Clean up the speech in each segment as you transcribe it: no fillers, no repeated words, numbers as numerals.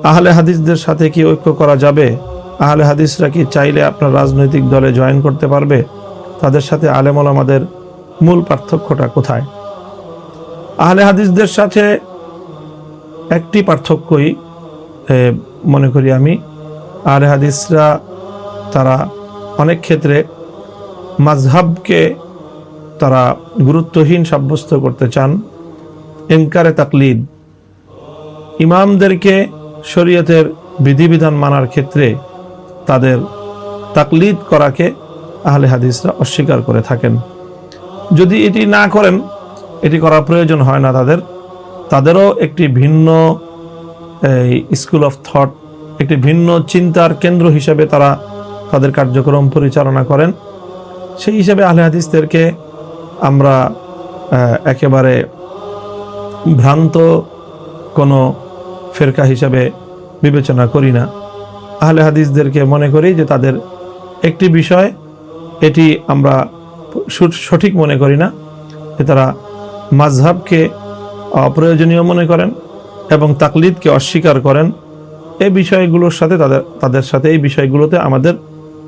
আহলে হাদিসদের সাথে কি ঐক্য করা যাবে? আহলে হাদিসরা কি চাইলে আপনার রাজনৈতিক দলে জয়েন করতে পারবে? তাদের সাথে আলেম ওলামাদের মূল পার্থক্যটা কোথায়? আহলে হাদিসদের সাথে একটি পার্থক্যই মনে করি আমি, আহলে হাদিসরা তারা অনেক ক্ষেত্রে মাযহাবকে তারা গুরুত্বহীন সাব্যস্ত করতে চান। ইনকারে তাকলিদ, ইমামদেরকে শরীয়তের বিধিবিধান মানার ক্ষেত্রে তাদের তাকলিদ করাকে আহলে হাদিসরা অস্বীকার করে থাকেন। যদি এটি না করেন, এটি করার প্রয়োজন হয় না তাদেরও একটি ভিন্ন স্কুল অফ থট, একটি ভিন্ন চিন্তার কেন্দ্র হিসেবে তারা তাদের কার্যক্রম পরিচালনা করেন। সেই হিসেবে আহলে হাদিসদেরকে আমরা একেবারে ভ্রান্ত কোনো ফেরকা হিসাবে বিবেচনা করি না। আহলে হাদিসদেরকে মনে করি যে তাদের একটি বিষয়, এটি আমরা সঠিক মনে করি না, যে তারা মাযহাবকে অপ্রয়োজনীয় মনে করেন এবং তাকলিদকে অস্বীকার করেন। এই বিষয়গুলোর সাথে তাদের সাথে এই বিষয়গুলোতে আমাদের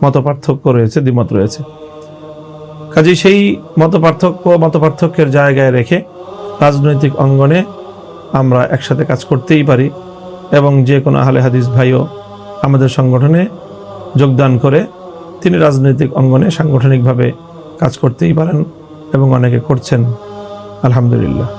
মতপার্থক্য রয়েছে, দ্বিমত রয়েছে। কাজেই সেই মতপার্থক্যের জায়গায় রেখে রাজনৈতিক অঙ্গনে আমরা একসাথে কাজ করতেই পারি এবং যে কোনো আহলে হাদিস ভাইও আমাদের সংগঠনে যোগদান করে তিনি রাজনৈতিক অঙ্গনে সাংগঠনিকভাবে কাজ করতেই পারেন এবং অনেকে করছেন, আলহামদুলিল্লাহ।